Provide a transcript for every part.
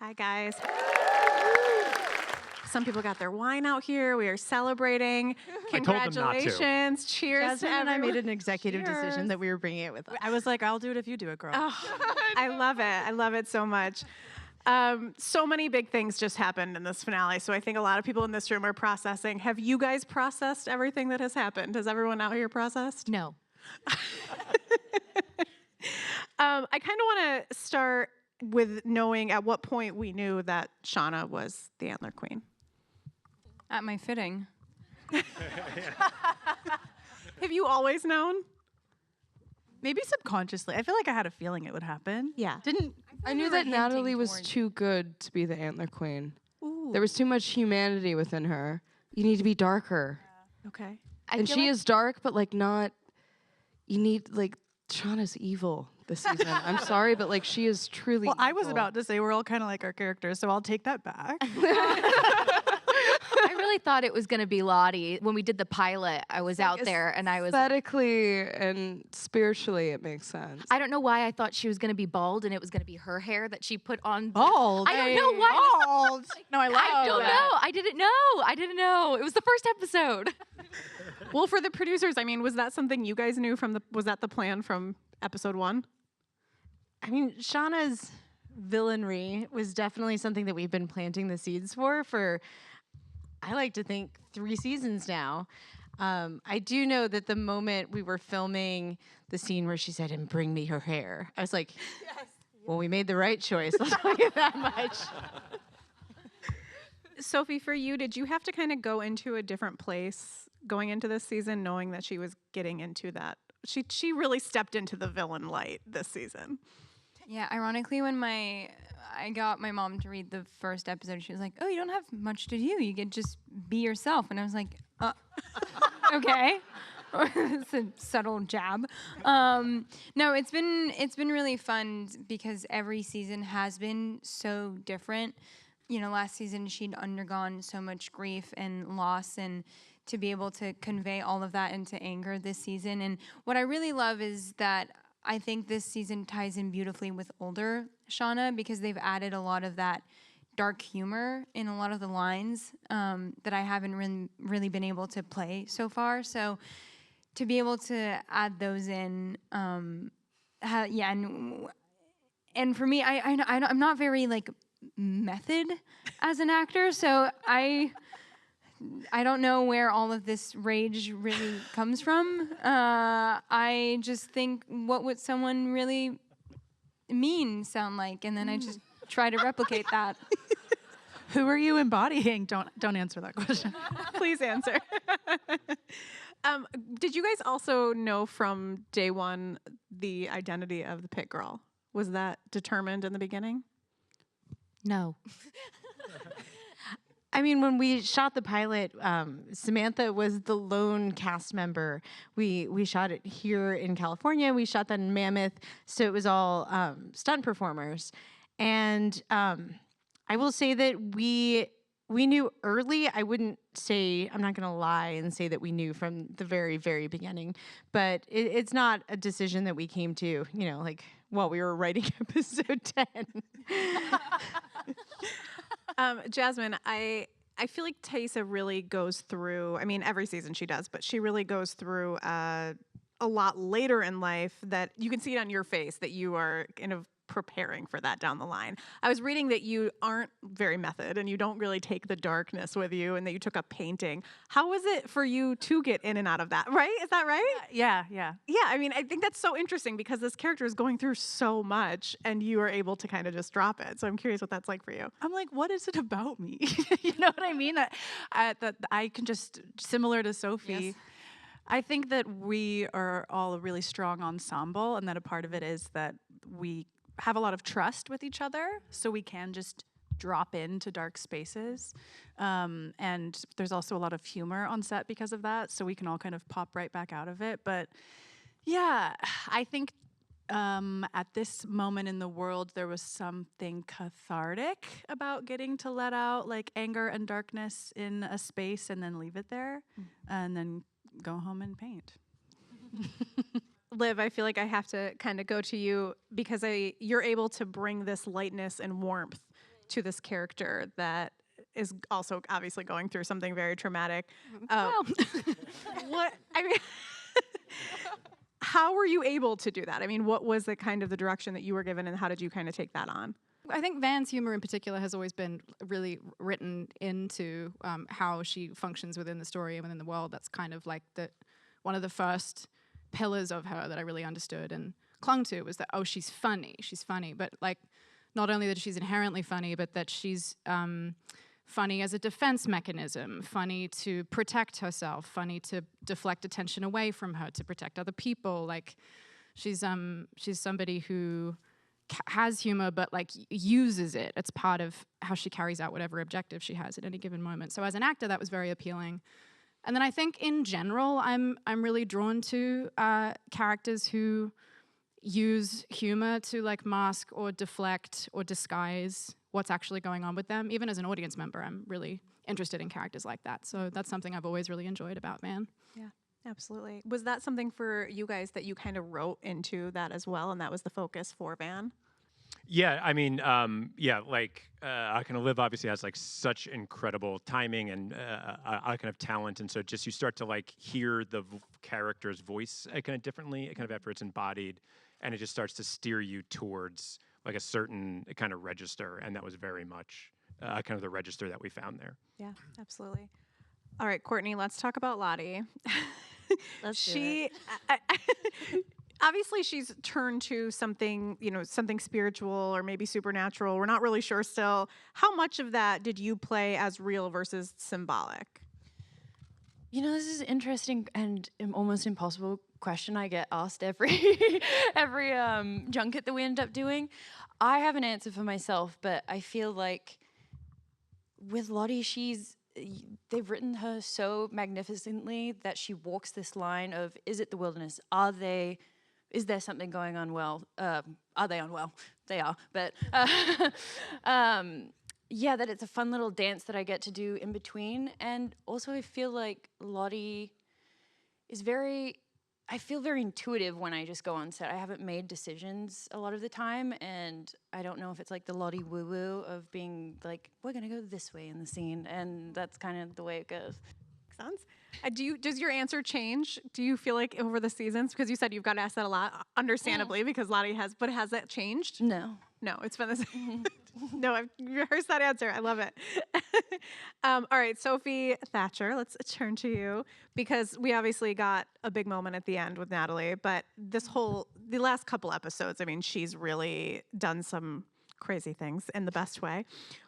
Hi, guys. Some people got their wine out here. We are celebrating. Congratulations. Cheers to Jasmine and I everyone. made an executive decision that we were bringing it with us. I was like, I'll do it if you do it, girl. Oh, I love it. I love it so much. So many big things just happened in this finale. So I think a lot of people in this room are processing. Have you guys processed everything that has happened? Has everyone out here processed? No. I kind of want to start with knowing at what point we knew that Shauna was the Antler Queen. At my fitting. Have you always known? Maybe subconsciously. I feel like I had a feeling it would happen. Yeah. I knew that Natalie was too good to be the Antler Queen. Ooh. There was too much humanity within her. You need to be darker. Okay. And she is dark, but like not, you need, like, Shauna's evil this season. I'm sorry, but like she is truly Well, I was evil. about to say we're all kind of like our characters, so I'll take that back. I really thought it was going to be Lottie. When we did the pilot, I was out there and I was... Aesthetically and spiritually, it makes sense. I don't know why I thought she was going to be bald and it was going to be her hair that she put on. Bald. I don't know why. Bald. No, I love I don't know. I didn't know. It was the first episode. Well, for the producers, I mean, was that something you guys knew was that the plan from episode 1? I mean, Shauna's villainry was definitely something that we've been planting the seeds for, I like to think, 3 seasons now. I do know that the moment we were filming the scene where she said, "And bring me her hair," I was like, yes. Well, we made the right choice. I'll tell you that much. Sophie, for you, did you have to kind of go into a different place going into this season, knowing that she was getting into that? She really stepped into the villain light this season. Yeah, ironically, when I got my mom to read the first episode, she was like, "Oh, you don't have much to do. You can just be yourself." And I was like, okay. It's a subtle jab. No, it's been really fun because every season has been so different. You know, last season she'd undergone so much grief and loss, and to be able to convey all of that into anger this season. And what I really love is that I think this season ties in beautifully with older Shauna because they've added a lot of that dark humor in a lot of the lines that I haven't really been able to play so far. So to be able to add those in, and for me, I'm not very like method as an actor, so I don't know where all of this rage really comes from. I just think, what would someone really mean sound like? And then I just try to replicate that. Who are you embodying? Don't answer that question. Please answer. Did you guys also know from day one the identity of the pit girl? Was that determined in the beginning? No. I mean, when we shot the pilot, Samantha was the lone cast member. We shot it here in California. We shot that in Mammoth, so it was all stunt performers. And I will say that we knew early. I wouldn't say, I'm not going to lie and say that we knew from the very, very beginning. But it's not a decision that we came to, like while we were writing episode 10. Jasmine, I feel like Taissa really goes through, I mean, every season she does, but she really goes through a lot later in life that you can see it on your face that you are kind of preparing for that down the line. I was reading that you aren't very method and you don't really take the darkness with you and that you took up painting. How was it for you to get in and out of that, right? Is that right? Yeah. Yeah, I mean, I think that's so interesting because this character is going through so much and you are able to kind of just drop it. So I'm curious what that's like for you. I'm like, what is it about me? You know what I mean? That I can just, similar to Sophie, Yes. I think that we are all a really strong ensemble, and that a part of it is that we have a lot of trust with each other, so we can just drop into dark spaces. And there's also a lot of humor on set because of that, so we can all kind of pop right back out of it. But yeah, I think at this moment in the world, there was something cathartic about getting to let out like anger and darkness in a space and then leave it there and then go home and paint. Liv, I feel like I have to kind of go to you because you're able to bring this lightness and warmth to this character that is also obviously going through something very traumatic. What I mean, how were you able to do that? I mean, what was the kind of the direction that you were given, and how did you kind of take that on? I think Van's humor in particular has always been really written into how she functions within the story and within the world. That's kind of like one of the first pillars of her that I really understood and clung to was that, oh, she's funny. But like, not only that she's inherently funny, but that she's funny as a defense mechanism, funny to protect herself, funny to deflect attention away from her, to protect other people. Like, she's somebody who has humor, but like uses it. It's part of how she carries out whatever objective she has at any given moment. So as an actor, that was very appealing. And then I think in general, I'm really drawn to characters who use humor to like mask or deflect or disguise what's actually going on with them. Even as an audience member, I'm really interested in characters like that. So that's something I've always really enjoyed about Van. Yeah, absolutely. Was that something for you guys that you kind of wrote into that as well, and that was the focus for Van? Yeah, I mean, I Can Live obviously has like such incredible timing and kind of talent, and so just you start to like hear the character's voice kind of differently, kind of after it's embodied, and it just starts to steer you towards like a certain kind of register, and that was very much kind of the register that we found there. Yeah, absolutely. All right, Courtney, let's talk about Lottie. Let's do Obviously, she's turned to something, something spiritual or maybe supernatural. We're not really sure still. How much of that did you play as real versus symbolic? This is interesting and almost impossible question I get asked every junket that we end up doing. I have an answer for myself, but I feel like with Lottie, they've written her so magnificently that she walks this line of, is it the wilderness? Is there something going on well? Are they unwell? They are. But that it's a fun little dance that I get to do in between. And also I feel like Lottie is I feel very intuitive when I just go on set. I haven't made decisions a lot of the time, and I don't know if it's like the Lottie woo-woo of being like, we're gonna go this way in the scene, and that's kind of the way it goes. Makes sense. Does your answer change? Do you feel like over the seasons, because you said you've got asked that a lot, understandably, because Lottie has, but has that changed? No, it's been the same. No, I've rehearsed that answer. I love it. All right, Sophie Thatcher, let's turn to you, because we obviously got a big moment at the end with Natalie, but the last couple episodes, I mean, she's really done some crazy things in the best way.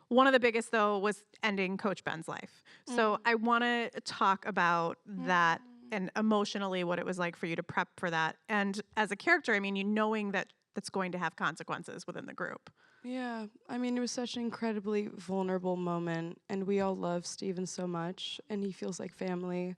One of the biggest, though, was ending Coach Ben's life. So I want to talk about that and emotionally what it was like for you to prep for that. And as a character, I mean, knowing that that's going to have consequences within the group. Yeah, I mean, it was such an incredibly vulnerable moment, and we all love Steven so much, and he feels like family.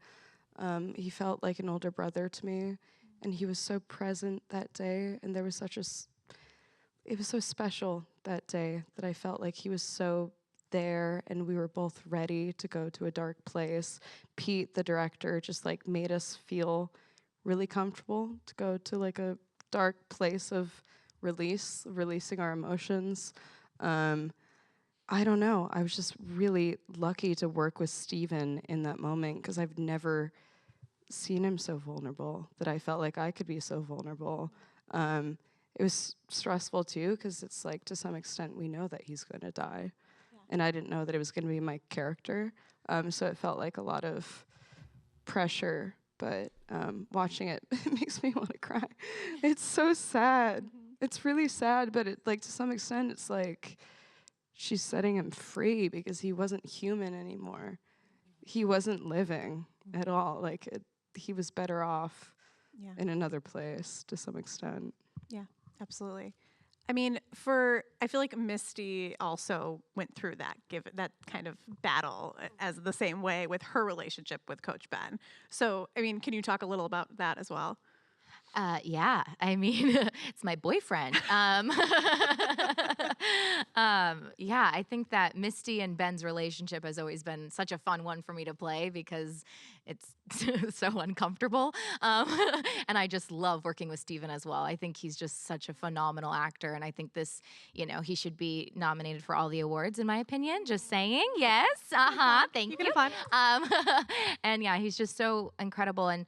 He felt like an older brother to me, and he was so present that day, and there was it was so special that day that I felt like he was so there, and we were both ready to go to a dark place. Pete, the director, just like made us feel really comfortable to go to like a dark place of releasing our emotions. I don't know. I was just really lucky to work with Steven in that moment, because I've never seen him so vulnerable, that I felt like I could be so vulnerable. It was stressful too, because it's like, to some extent, we know that he's going to die. Yeah. And I didn't know that it was going to be my character. So it felt like a lot of pressure, but watching it makes me want to cry. It's so sad. It's really sad, but to some extent, it's like she's setting him free, because he wasn't human anymore. He wasn't living at all. He was better off in another place to some extent. Yeah, absolutely. I mean, I feel like Misty also went through that kind of battle as the same way with her relationship with Coach Ben. So, I mean, can you talk a little about that as well? Yeah, I mean, it's my boyfriend. Yeah, I think that Misty and Ben's relationship has always been such a fun one for me to play because it's so uncomfortable. And I just love working with Steven as well. I think he's just such a phenomenal actor. And I think this, he should be nominated for all the awards, in my opinion. Just saying. Yes. Thank you. You can apply. And yeah, he's just so incredible. And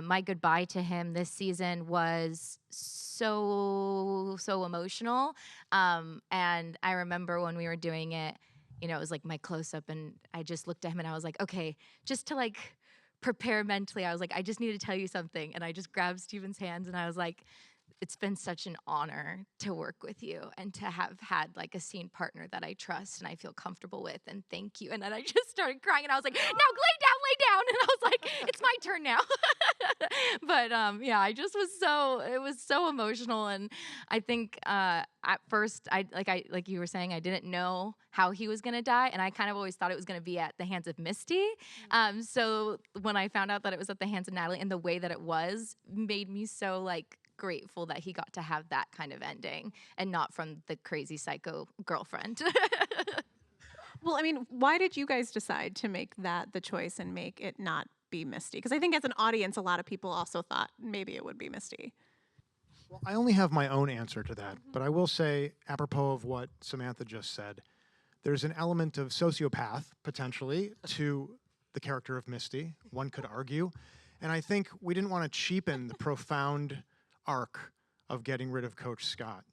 my goodbye to him this season was so emotional. And I remember when we were doing it, it was like my close up, and I just looked at him and I was like, okay, just to like prepare mentally, I was like, I just need to tell you something. And I just grabbed Steven's hands and I was like, it's been such an honor to work with you and to have had like a scene partner that I trust and I feel comfortable with, and thank you. And then I just started crying and I was like, now lay down. And I was like, it's my turn now. But yeah, it was so emotional. And I think at first, like you were saying, I didn't know how he was gonna die, and I kind of always thought it was gonna be at the hands of Misty. So when I found out that it was at the hands of Natalie, and the way that it was made me so like grateful that he got to have that kind of ending and not from the crazy psycho girlfriend. Well, I mean, why did you guys decide to make that the choice and make it not be Misty? Because I think as an audience, a lot of people also thought maybe it would be Misty. Well, I only have my own answer to that, but I will say, apropos of what Samantha just said, there's an element of sociopath, potentially, to the character of Misty, one could argue. And I think we didn't want to cheapen the profound arc of getting rid of Coach Scott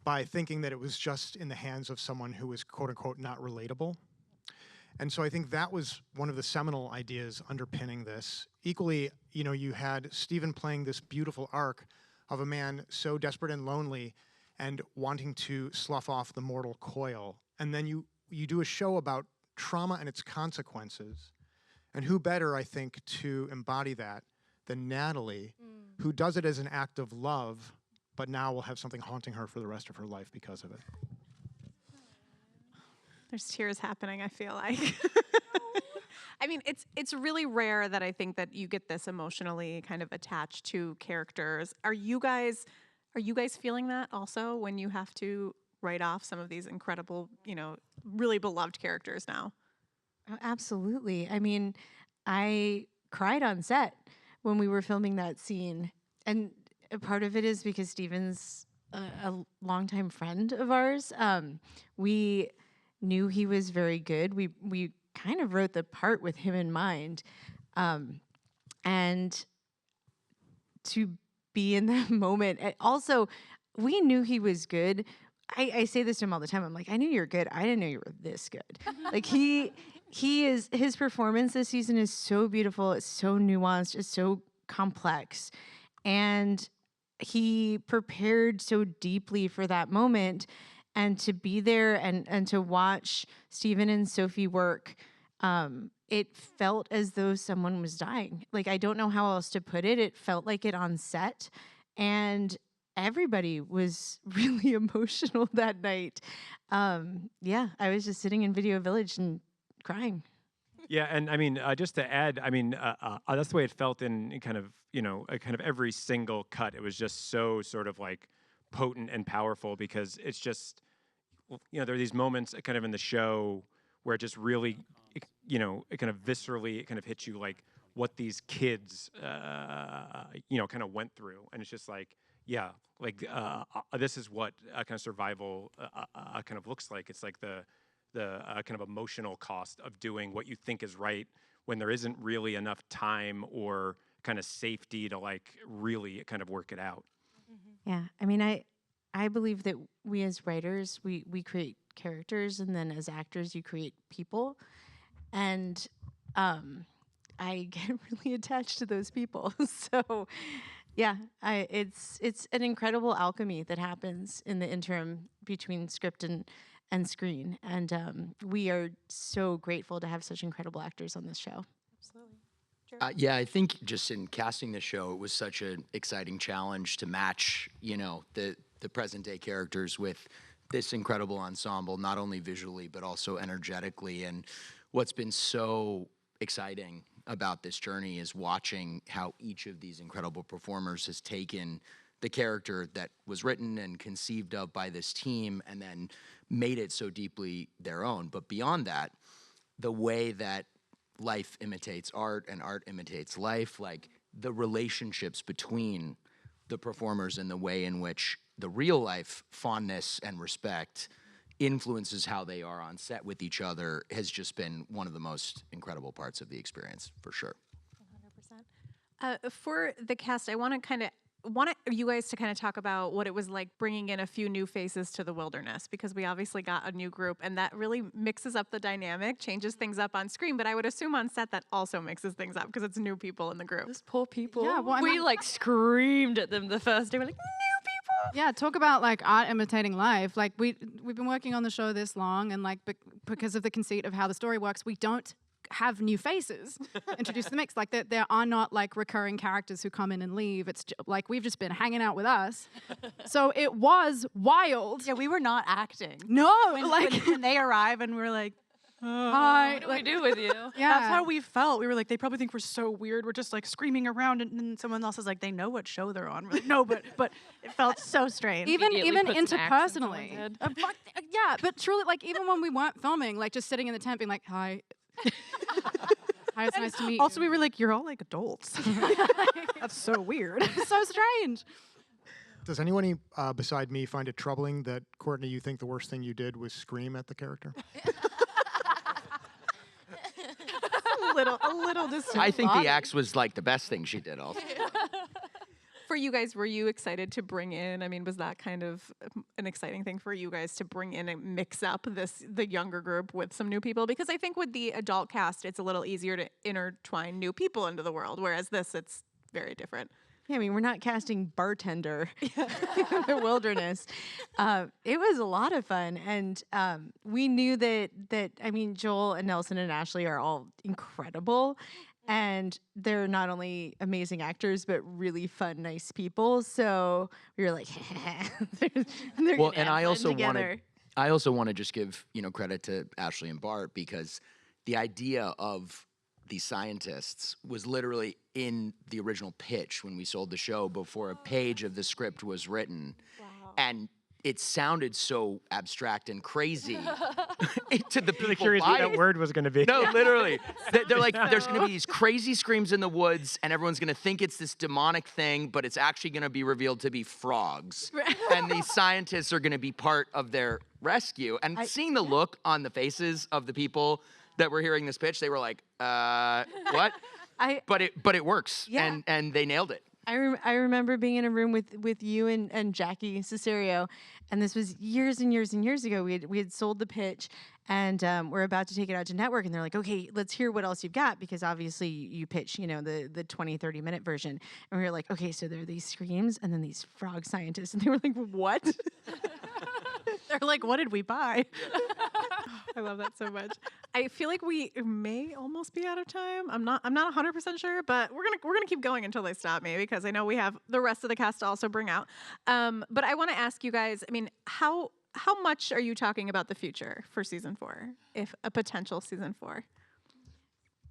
by thinking that it was just in the hands of someone who was quote-unquote not relatable. And so I think that was one of the seminal ideas underpinning this. Equally, you had Steven playing this beautiful arc of a man so desperate and lonely and wanting to slough off the mortal coil. And then you do a show about trauma and its consequences. And who better, I think, to embody that than Natalie, who does it as an act of love, but now will have something haunting her for the rest of her life because of it. There's tears happening, I feel like. I mean, it's really rare that I think that you get this emotionally kind of attached to characters. Are you guys feeling that also when you have to write off some of these incredible, really beloved characters now? Oh, absolutely. I mean, I cried on set when we were filming that scene. And a part of it is because Steven's a longtime friend of ours. We knew he was very good. We kind of wrote the part with him in mind. And to be in that moment, also, we knew he was good. I say this to him all the time. I'm like, I knew you were good. I didn't know you were this good. Like his performance this season is so beautiful. It's so nuanced. It's so complex. And he prepared so deeply for that moment, and to be there and to watch Steven and Sophie work, it felt as though someone was dying. Like, I don't know how else to put it. It felt like it on set, and everybody was really emotional that night. Yeah, I was just sitting in Video Village and crying. Yeah, and I mean, just to add, I mean, that's the way it felt in kind of, kind of every single cut. It was just so sort of like potent and powerful because it's just, there are these moments kind of in the show where it just really, it kind of viscerally, it kind of hits you like what these kids, kind of went through. And it's just like, yeah, like this is what kind of survival kind of looks like. It's like the kind of emotional cost of doing what you think is right when there isn't really enough time or kind of safety to like really kind of work it out. Yeah, I mean, I believe that we as writers, we create characters, and then as actors, you create people. And I get really attached to those people. So yeah, it's an incredible alchemy that happens in the interim between script and screen. And we are so grateful to have such incredible actors on this show. Absolutely. Yeah, I think just in casting the show, it was such an exciting challenge to match, the present day characters with this incredible ensemble, not only visually, but also energetically. And what's been so exciting about this journey is watching how each of these incredible performers has taken the character that was written and conceived of by this team and then made it so deeply their own. But beyond that, the way that life imitates art and art imitates life, like the relationships between the performers and the way in which the real life fondness and respect influences how they are on set with each other has just been one of the most incredible parts of the experience, for sure. 100%. For the cast, I want you guys to kind of talk about what it was like bringing in a few new faces to the wilderness, because we obviously got a new group and that really mixes up the dynamic, changes things up on screen, but I would assume on set that also mixes things up because it's new people in the group. Those poor people. Yeah, well, we like screamed at them the first day. We're like, new people. Yeah, talk about like art imitating life. Like we've been working on the show this long, and like because of the conceit of how the story works, we don't have new faces introduced to the mix. Like there are not like recurring characters who come in and leave. It's like we've just been hanging out with us. So it was wild. Yeah, we were not acting. No, When they arrive and we're like, hi. What do we do with you? Yeah, that's how we felt. We were like, they probably think we're so weird. We're just like screaming around, and then someone else is like, they know what show they're on. We're like, no, but it felt so strange. even Immediately put some accents in my interpersonally. head. Yeah, but truly, like even when we weren't filming, like just sitting in the tent being like, hi. Hi, it's nice to meet Also, you. we were like, you're all like adults. That's so weird. So strange. Does anyone beside me find it troubling that, Courtney, you think the worst thing you did was scream at the character? a little disturbing. I think the axe was like the best thing she did also. For you guys, were you excited to bring in, I mean, was that kind of an exciting thing for you guys to bring in and mix up the younger group with some new people? Because I think with the adult cast, it's a little easier to intertwine new people into the world, whereas this, it's very different. Yeah, I mean, we're not casting bartender in the wilderness. It was a lot of fun, and we knew that I mean, Joel and Nelson and Ashley are all incredible, and they're not only amazing actors but really fun, nice people. So we were like, they're Well, gonna and have I fun also together. want to just give credit to Ashley and Bart, because the idea of the scientists was literally in the original pitch when we sold the show before a page of the script was written. Wow. And it sounded so abstract and crazy to the people. Really curious what that word was going to be. No, literally. They're like, there's going to be these crazy screams in the woods, and everyone's going to think it's this demonic thing, but it's actually going to be revealed to be frogs. And these scientists are going to be part of their rescue. And seeing the look on the faces of the people that were hearing this pitch, they were like, what? But it works, Yeah. and they nailed it. I remember being in a room with you and Jackie Cesario, and this was years and years and years ago. We had sold the pitch, and we're about to take it out to network, and they're like, okay, let's hear what else you've got, because obviously you pitch, the 20, 30-minute version. And we were like, okay, so there are these screams and then these frog scientists. And they were like, what? They're like, what did we buy? I love that so much. I feel like we may almost be out of time. I'm not 100% sure, but we're gonna keep going until they stop me, because I know we have the rest of the cast to also bring out. But I want to ask you guys, I mean, how much are you talking about the future for season 4, if a potential season 4?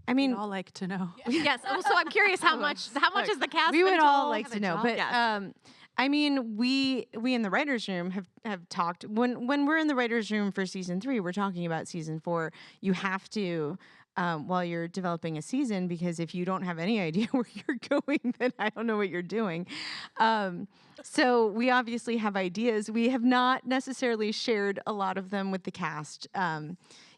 I mean, We'd all like to know. Yes. So I'm curious how much is the cast? we would been all told? like to know, but Yes. I mean, we in the writers' room have talked when we're in the writers' room for season 3, we're talking about season 4. You have to while you're developing a season, because if you don't have any idea where you're going, then I don't know what you're doing. So we obviously have ideas. We have not necessarily shared a lot of them with the cast.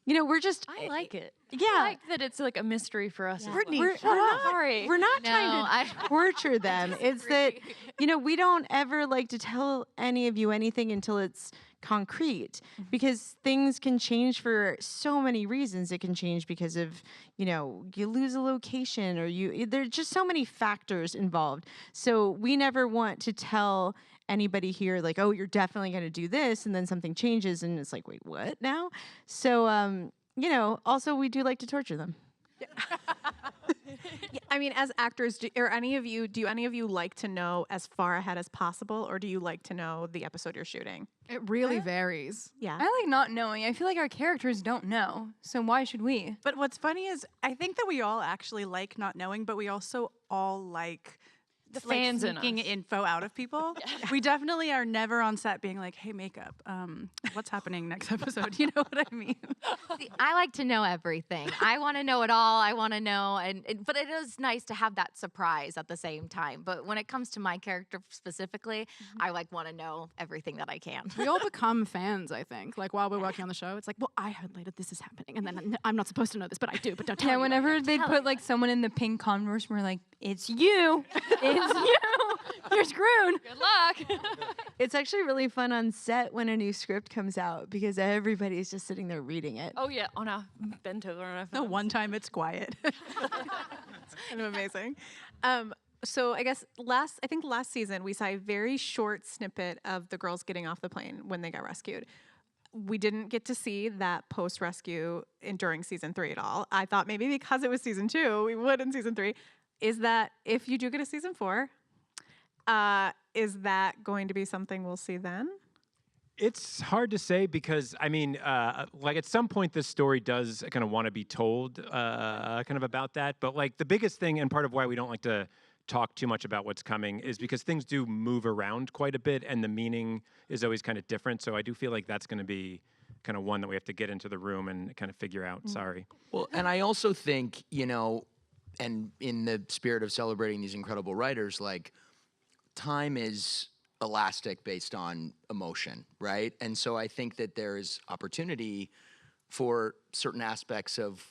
We're just I like it. Yeah. I like that it's like a mystery for us. as Brittany, well. Sorry. We're not No, trying to torture them. It's that, we don't ever like to tell any of you anything until it's concrete, because things can change for so many reasons. It can change because of, you lose a location, or there's just so many factors involved. So we never want to tell anybody here like, oh, you're definitely going to do this, and then something changes and it's like, wait, what now? So, also we do like to torture them. I mean, as actors, do any of you like to know as far ahead as possible, or do you like to know the episode you're shooting? It really varies. Yeah. I like not knowing. I feel like our characters don't know, so why should we? But what's funny is I think that we all actually like not knowing, but we also all like The fans in sneaking us. info out of people. We definitely are never on set being like, "Hey, makeup, what's happening next episode?" You know what I mean? See, I like to know everything. I want to know it all. I want to know, but it is nice to have that surprise at the same time. But when it comes to my character specifically, I want to know everything that I can. We all become fans, I think. Like while we're working on the show, it's like, well, I heard later this is happening, and then I'm not supposed to know this, but I do. But don't tell Yeah, me. whenever they put like someone in the pink Converse, we're like, it's you. It's you. You're screwed. Good luck. It's actually really fun on set when a new script comes out because everybody's just sitting there reading it. Oh yeah, on a bent over on a The one time it's quiet. It's kind of amazing. So I guess last season we saw a very short snippet of the girls getting off the plane when they got rescued. We didn't get to see that post-rescue during season 3 at all. I thought maybe because it was season 2, we would in season 3. Is that if you do get a season 4, is that going to be something we'll see then? It's hard to say because I mean, like at some point, this story does kind of want to be told, kind of about that. But like the biggest thing, and part of why we don't like to talk too much about what's coming, is because things do move around quite a bit, and the meaning is always kind of different. So I do feel like that's going to be kind of one that we have to get into the room and kind of figure out. Sorry. Well, and I also think, and in the spirit of celebrating these incredible writers, like time is elastic based on emotion, right? And so I think that there is opportunity for certain aspects of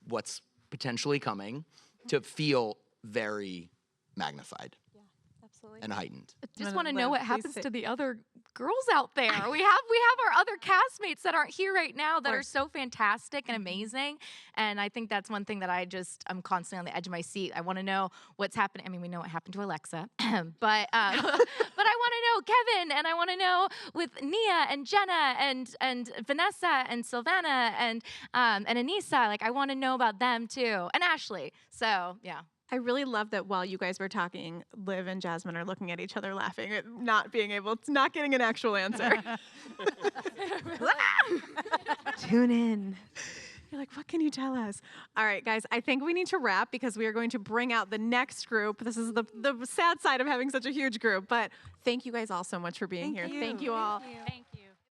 what's potentially coming to feel very magnified and heightened. Just want to know what happens to the other girls out there. We have our other castmates that aren't here right now that are so fantastic and amazing. And I think that's one thing that I'm constantly on the edge of my seat. I want to know what's happening. I mean, we know what happened to Alexa, but I want to know Kevin, and I want to know with Nia and Jenna and Vanessa and Silvana and Anissa. Like I want to know about them too, and Ashley. So yeah. I really love that while you guys were talking, Liv and Jasmine are looking at each other laughing at not getting an actual answer. Tune in. You're like, what can you tell us? All right, guys, I think we need to wrap because we are going to bring out the next group. This is the sad side of having such a huge group, but thank you guys all so much for being here. Thank you all. Thank